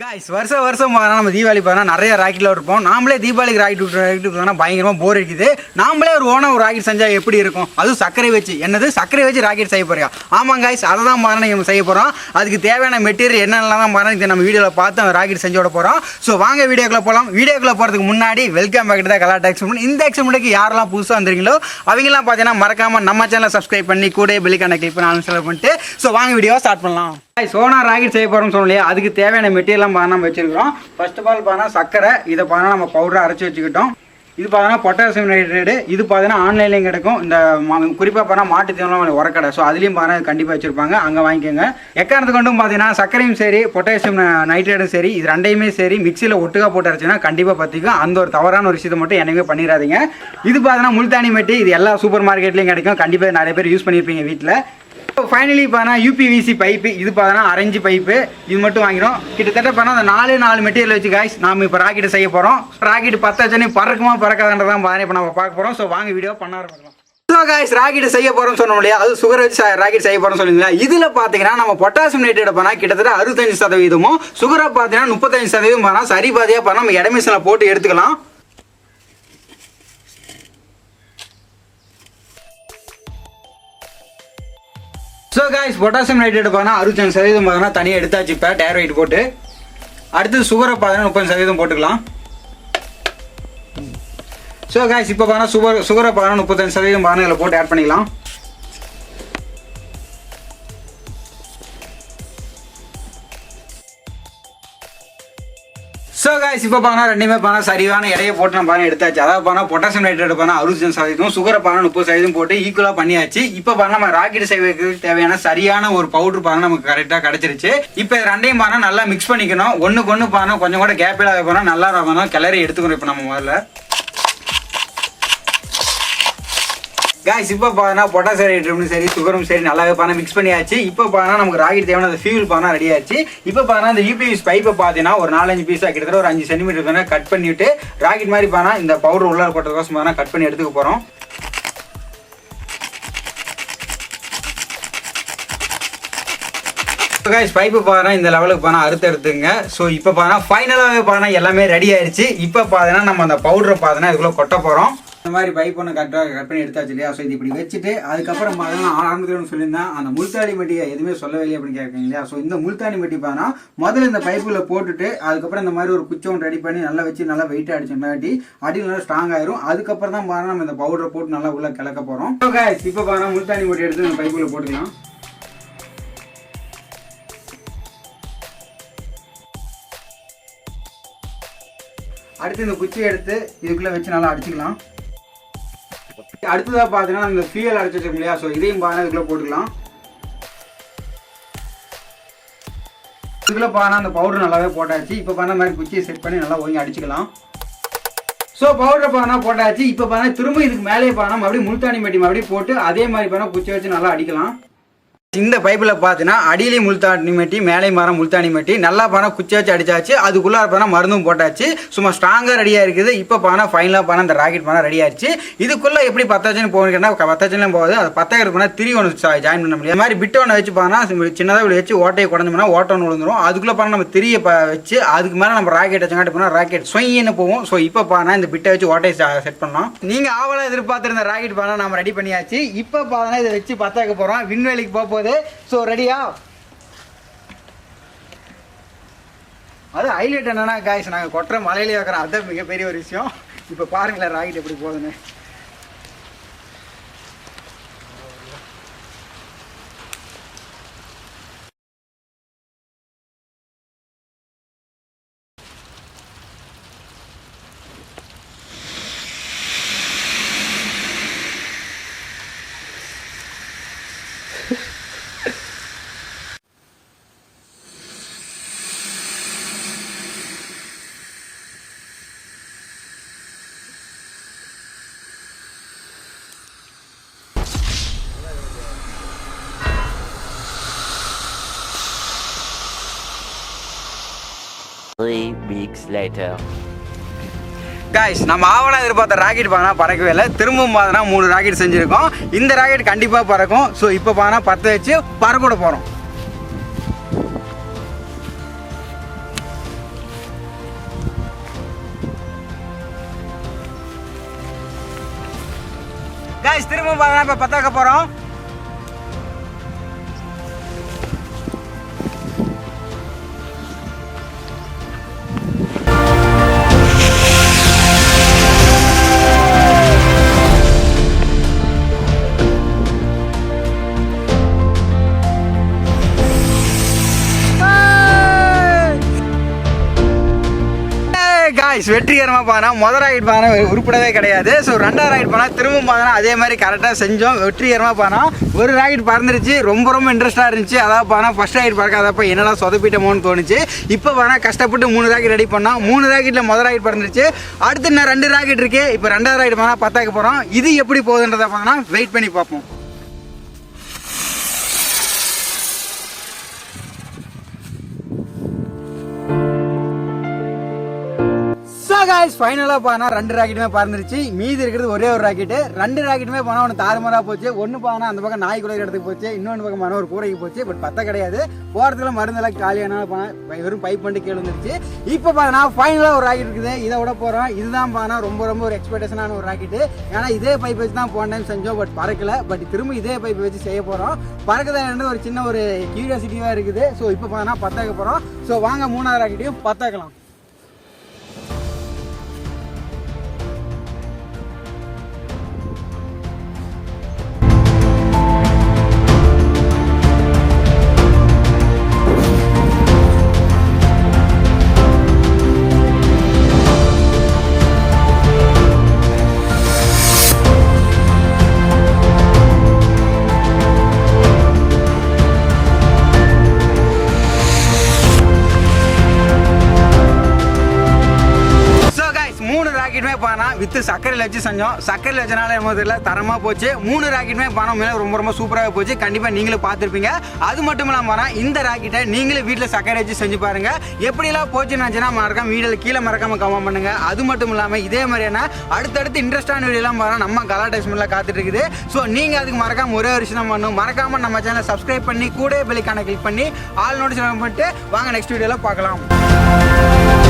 Guys வருஷம் நம்ம தீபாவளி பார்த்தா நிறைய ராக்கெட்ல இருப்போம். நாமளே தீபாவளிக்கு ராக்கெட் விட்டோம்னா பயங்கரமா போர் அடிக்குது. நாமளே ஒரு ஒரு ராக்கெட் செஞ்சா எப்படி இருக்கும்? அதுவும் சர்க்கரை வச்சு. என்னது சர்க்கரை வச்சு ராக்கெட் செய்ய போறியா? ஆமாம் गाइस, அதை தான் நம்ம செய்ய போறோம். அதுக்கு தேவையான மெட்டீரியல் என்னென்னலாம் தான் பாருங்க நம்ம வீடியோல பார்த்து அந்த ராக்கெட் செஞ்சு விட போறோம். ஸோ வாங்க வீடியோக்குள்ள போகலாம். வீடியோக்குள்ள போறதுக்கு முன்னாடி வெல்கம் பேக் டு கலாட்டா எக்ஸ்பெரிமெண்ட். இந்த எக்ஸ்பெரிமெண்ட்டுக்கு யாரெல்லாம் புதுசாக வந்திருக்கீங்களோ அவங்கெல்லாம் பார்த்தீங்கன்னா மறக்காம நம்ம சேனலை சப்ஸ்கிரைப் பண்ணி கூட பெல்லைக்கான கிளிக் பண்ணி ஆன்சர் பண்ணிட்டு ஸோ வாங்க வீடியோ ஸ்டார்ட் பண்ணலாம். சோனா ராக்கெட் செய்ய போகிறோம்னு சொல்லலையே, அதுக்கு தேவையான மெட்டீரியல்லாம் நம்ம வச்சுருக்கிறோம். ஃபர்ஸ்ட் ஆஃப் ஆல் பார்த்தா சர்க்கரை, இதை பார்த்தா நம்ம பவுடரை அரைச்சி வச்சுக்கிட்டோம். இது பார்த்தீங்கன்னா பொட்டாசியம் நைட்ரேட்டு, இது பார்த்தீங்கன்னா ஆன்லைன்லேயும் கிடைக்கும். இந்த குறிப்பாக பார்த்தா மாட்டு தீவனம் உரக்கடை, ஸோ அதுலேயும் பார்த்தா கண்டிப்பாக வச்சுருப்பாங்க, அங்கே வாங்கிக்கோங்க. எக்காரணத்து கொண்டும் பார்த்தீங்கன்னா சர்க்கரையும் சரி பொட்டாசியம் நைட்ரேட்டும் சரி, இது ரெண்டையுமே சரி மிக்சியில் ஒட்டுக்கா போட்டு அரைச்சின்னா கண்டிப்பாக பார்த்திக்கும். அந்த ஒரு தவறான ஒரு விஷயத்தை மட்டும் என்னவே பண்ணிடாதீங்க. இது பார்த்தீங்கன்னா முல்தானி மெட்டி, இது எல்லா சூப்பர் மார்க்கெட்லேயும் கிடைக்கும், கண்டிப்பாக நிறைய பேர் யூஸ் பண்ணியிருப்பீங்க வீட்டில். ஃபைனலி பார்த்தா யூபிவிசி பைப்பு, இது பார்த்தா அரேஞ்சு பைப்பு, இது மட்டும் வாங்கிடும். கிட்டத்தட்ட பார்த்தா அந்த நாலு மெட்டீரியல் வச்சு காய்ஸ் நாம் இப்போ ராக்கெட் செய்ய போகிறோம். ராக்கெட் பத்தாச்சனே பறக்குமா பறக்காதுன்றதான் இப்போ நம்ம பார்க்க போகிறோம். ஸோ வாங்க வீடியோ பண்ண ஆரம்பிக்கலாம். ஸோ காய்ஸ் ராக்கெட் செய்ய போகிறோம்னு சொன்னோம் இல்லையா, அது சுகர் வச்சு ராக்கெட் செய்ய போகிறோம்னு சொல்லுங்களா. இதில் பார்த்தீங்கன்னா நம்ம பொட்டாசியம் நைட்ரேட் பண்ணால் கிட்டத்தட்ட 65%, சுகரை பார்த்தீங்கன்னா 35% பண்ணால் சரி பாதியாக பண்ணால் நம்ம இடமிஷனில் போட்டு எடுத்துக்கலாம். ஸோ காய்ஸ் பொட்டாசியம் நைட்ரேட் பார்த்தா 65% பார்த்தா தனியாக எடுத்தாச்சு. இப்போ டயர் வெயிட் போட்டு அடுத்து சுகரை பார்த்தீங்கன்னா 30% போட்டுக்கலாம். ஸோ காய்ஸ் இப்போ பார்த்தா சுகரை பார்த்தா 35% பார்த்தா இதில் போட்டு ஆட் பண்ணிக்கலாம். ஸோ காய்ஸ் இப்போ பார்த்தா ரெண்டுமே பார்த்தா சரியான இடையை போட்டு நம்ம எடுத்தாச்சு. அதாவது பார்த்தா பொட்டாசியம் நைட்ரேட் பார்த்தா 65%, சுகரை பார்த்தா 30% போட்டு ஈக்குவலாக பண்ணியாச்சு. இப்போ பார்த்தா நம்ம ராக்கெட் செய்வதற்கு தேவையான சரியான ஒரு பவுடர் பார்த்தா நமக்கு கரெக்டாக கிடச்சிருச்சு. இப்போ ரெண்டையும் பார்த்தா நல்லா மிக்ஸ் பண்ணிக்கணும். ஒன்றுக்கு ஒன்று பார்த்தா கொஞ்சம் கூட கேப் இல்லாத போனால் நல்லா இருக்கும், கிளறி எடுத்துக்கணும். இப்போ நம்ம முதல்ல காய்ஸ் இப்போ பார்த்தா பொட்டாசியம் நைட்ரேட்டும் சரி சுகரும் சரி நல்லாவே பார்த்தா மிக்ஸ் பண்ணியாச்சு. இப்போ பார்த்தா நமக்கு ராக்கெட் தேவையான அந்த ஃபியூல் பார்த்தா ரெடி ஆச்சு. இப்போ பார்த்தா இந்த யூபிஎஸ் பைப்பை பார்த்தீங்கன்னா ஒரு 4-5 பீஸாக கிட்டத்தட்ட ஒரு 5 சென்டிமீட்டர் தானே கட் பண்ணிவிட்டு ராக்கெட் மாதிரி பார்த்தா இந்த பவுடர் உள்ள போட்டதுக்கோசம் பார்த்தா கட் பண்ணி எடுத்துக்க போகிறோம். காய்ஸ் பைப்பு பார்த்தா இந்த லெவலுக்கு பார்த்தா எடுத்துங்க. ஸோ இப்போ பார்த்தா ஃபைனலாகவே பார்த்தா எல்லாமே ரெடி ஆயிடுச்சு. இப்போ பார்த்தீங்கன்னா நம்ம அந்த பவுடரை பார்த்தீங்கன்னா இதுக்குள்ளே கொட்ட போகிறோம். இந்த மாதிரி பைப் ஒன்று கட் பண்ணி எடுத்தாச்சு இல்லையா. ஸோ இது இப்படி வச்சுட்டு அதுக்கப்புறம் பார்த்தீங்கன்னா ஆரம்பத்தில் சொல்லியிருந்தேன் அந்த முல்தானி மெட்டியை எதுவுமே சொல்லவே இல்லையா அப்படின்னு கேட்குறீங்க இல்லையா. ஸோ இந்த முல்தானி மெட்டி பார்த்தா முதல்ல இந்த பைப்பில் போட்டுட்டு அதுக்கப்புறம் இந்த மாதிரி ஒரு குச்சி ஒன்று ரெடி பண்ணி நல்லா வச்சு நல்லா வெயிட்டாக அடிச்சோம்னாட்டி அடி நல்லா ஸ்ட்ராங் ஆயிரும். அதுக்கப்புறம் தான் பார்த்தா நம்ம இந்த பவுடரை போட்டு நல்லா உள்ள கிளக்க போகிறோம். இப்போ பார்த்தா முல்தானி மெட்டி எடுத்து இந்த பைப்பில் போட்டுக்கலாம். அடுத்து இந்த குச்சியை எடுத்து இதுக்குள்ளே வச்சு நல்லா அடிச்சுக்கலாம். அடுத்ததாக பார்த்தீங்கன்னா இந்த ஃபியூயல் அடிச்சு வச்சிருக்கோம் இல்லையா. ஸோ இதையும் பார்த்தா இதுக்குள்ளே போட்டுக்கலாம். இதுக்குள்ளே பார்த்தா அந்த பவுடர் நல்லாவே போட்டாச்சு. இப்போ பார்த்தா மாதிரி குச்சியை செட் பண்ணி நல்லா ஒழுங்கி அடிச்சுக்கலாம். ஸோ பவுடரை பார்த்தா போட்டாச்சு. இப்போ பார்த்தா திரும்ப இதுக்கு மேலே பார்த்தா மறுபடியும் முல்தானி மெட்டி மறுபடியும் போட்டு அதே மாதிரி பார்த்தா குச்சியை வச்சு நல்லா அடிக்கலாம். இந்த பைப்பில் பார்த்தீங்கன்னா அடியிலையும் முல்தானி மெட்டி மேலேயும் மரம் முல்தானி மெட்டி நல்லா பார்த்தா குச்சி வச்சு அடிச்சாச்சு. அதுக்குள்ளே பார்த்தா மருந்தும் போட்டாச்சு. சும்மா ஸ்ட்ராங்காக ரெடியாக இருக்குது. இப்போ பார்த்தா ஃபைனலாக பார்த்தா இந்த ராக்கெட் பார்த்தா ரெடி ஆயிடுச்சு. இதுக்குள்ளே எப்படி 10,000 போகணுன்னா 10,000 போகுது. அது 10,000 பண்ணால் திரி ஒன்று ஜாயின் பண்ண முடியும். அது மாதிரி பிட்டு ஒன்று வச்சு பார்த்தா சின்னதாக இப்படி வச்சு ஓட்டையை குறைஞ்சோம்னா ஓட்டை ஒன்று விழுந்துடும். அதுக்குள்ளே பார்த்தா நம்ம திரியை வச்சு அதுக்கு மேலே நம்ம ராக்கெட் வச்சங்காட்டி போனால் ராக்கெட் சொயின்னு போகும். ஸோ இப்போ பார்த்தா இந்த பிட்டை வச்சு ஓட்டையை செட் பண்ணலாம். நீங்கள் ஆவலாக எதிர்பார்த்துருந்த ராக்கெட் பார்த்தா நம்ம ரெடி பண்ணியாச்சு. இப்போ பார்த்தா இதை வச்சு பத்தாக்க போகிறோம். விண்வெளிக்கு போகுது. ஸோ ரெடியா? அது ஹைலைட் என்னன்னா காய்ஸ் நாங்கள் கொட்டுற மலையிலே வைக்கிறோம். அதுதான் மிகப்பெரிய ஒரு விஷயம். இப்போ பாருங்களேன் ராக்கெட் எப்படி போகுதுன்னு. गाइस நம்ம ஆவலா எதிர்பார்த்த ராக்கெட் பானா பறக்கவே இல்லை. திரும்பவும் பார்த்தா 3 ராக்கெட் செஞ்சிருக்கோம். இந்த ராக்கெட் கண்டிப்பாக பறக்கும். ஸோ இப்போ பானா 10 வச்சு பறக்க போகிறோம். கைஸ் திரும்ப பார்த்தா இப்போ பத்தாக்க போகிறோம். வெற்றிகரமாக பார்த்தா முதல் ராக்கெட் பார்த்தா உருப்படவே கிடையாது. ஸோ ரெண்டாவது ராக்கெட் பார்த்தா திரும்ப பார்த்தா அதே மாதிரி கரெக்டாக செஞ்சோம். வெற்றிகரமாக பார்த்தா ஒரு ராக்கெட் பறந்துருச்சு. ரொம்ப ரொம்ப இன்ட்ரெஸ்ட்டாக இருந்துச்சு. அதாவது பார்த்தா ஃபஸ்ட் ராக்கெட் பறக்க அதப்போ என்னெல்லாம் சொதப்பிட்டோமோன்னு தோணுச்சு. இப்போ பார்த்தா கஷ்டப்பட்டு 3 ராக்கெட் ரெடி பண்ணோம். 3 ராக்கெட்டில் முதல் ராக்கெட் பறந்துருச்சு. அடுத்து இன்னும் 2 ராக்கெட் இருக்கு. இப்போ ரெண்டாவது ராக்கெட் பார்த்தா பத்தாக்க போகிறோம். இது எப்படி போகுதுன்றதை பார்த்தோன்னா வெயிட் பண்ணி பார்ப்போம். ஃபைனலாக பார்த்தா 2 ராக்கெட்டுமே பறந்துருச்சு. மீதி இருக்கிறது ஒரே ஒரு ராக்கெட்டு. 2 ராக்கெட்டுமே போனால் ஒன்று தாறுமாறாக போச்சு. ஒன்று பார்த்தா அந்த பக்கம் நாய் குலைக்கிற இடத்துக்கு போச்சு. இன்னொன்று பக்கம் மன ஒரு கூரைக்கு போச்சு. பட் பத்த கிடையாது. போகிறதுக்குள்ள மருந்தெல்லாம் காலியான வெறும் பைப் பண்ணிட்டு கீழே வந்துருச்சு. இப்போ பார்த்தா ஃபைனலாக ஒரு ராக்கெட் இருக்குது. இதை விட போகிறோம். இதுதான் பார்த்தா ரொம்ப ரொம்ப ஒரு எக்ஸ்பெக்டேஷனான ஒரு ராக்கெட்டு. ஏன்னா இதே பைப் வச்சு தான் போன டைம் செஞ்சோம். பட் பறக்கல. பட் திரும்ப இதே பைப் வச்சு செய்ய போகிறோம். பறக்குறது ஒரு சின்ன ஒரு கியூரியாசிட்டியாக இருக்குது. ஸோ இப்போ பார்த்தா பத்தாக்க போகிறோம். ஸோ வாங்க 3வது ராக்கெட்டையும் பத்தாக்கலாம். வித்து சக்கரையில் வச்சு செஞ்சோம். சக்கரையில் வச்சனால என்ன தெரியல தரமாக போச்சு. 3 ராக்கெட்டுமே பணம் மேலே ரொம்ப ரொம்ப சூப்பராக போச்சு. கண்டிப்பாக நீங்களும் பார்த்துருப்பீங்க. அது மட்டும் இல்லாமல் இந்த ராக்கெட்டை நீங்களும் வீட்டில் சக்கரை வச்சு செஞ்சு பாருங்க. எப்படிலாம் போச்சுன்னு நினச்சினா மறக்காம வீடியோவில் கீழே மறக்காம கமெண்ட் பண்ணுங்க. அது மட்டும் இல்லாமல் இதே மாதிரியான அடுத்தடுத்து இன்ட்ரெஸ்டான வீடியோலாம் பாருங்க நம்ம கலாட்டா எக்ஸ்மெண்ட்ல காத்துட்டு இருக்குது. ஸோ நீங்கள் அதுக்கு மறக்காம ஒரே ஒரு விஷயம் பண்ணணும். மறக்காம நம்ம சேனலை சப்ஸ்கிரைப் பண்ணி கூட பெல்லைக்கான கிளிக் பண்ணி ஆல் நோட்டிஃபிகேஷன் பண்ணிட்டு வாங்க நெக்ஸ்ட் வீடியோவில் பார்க்கலாம்.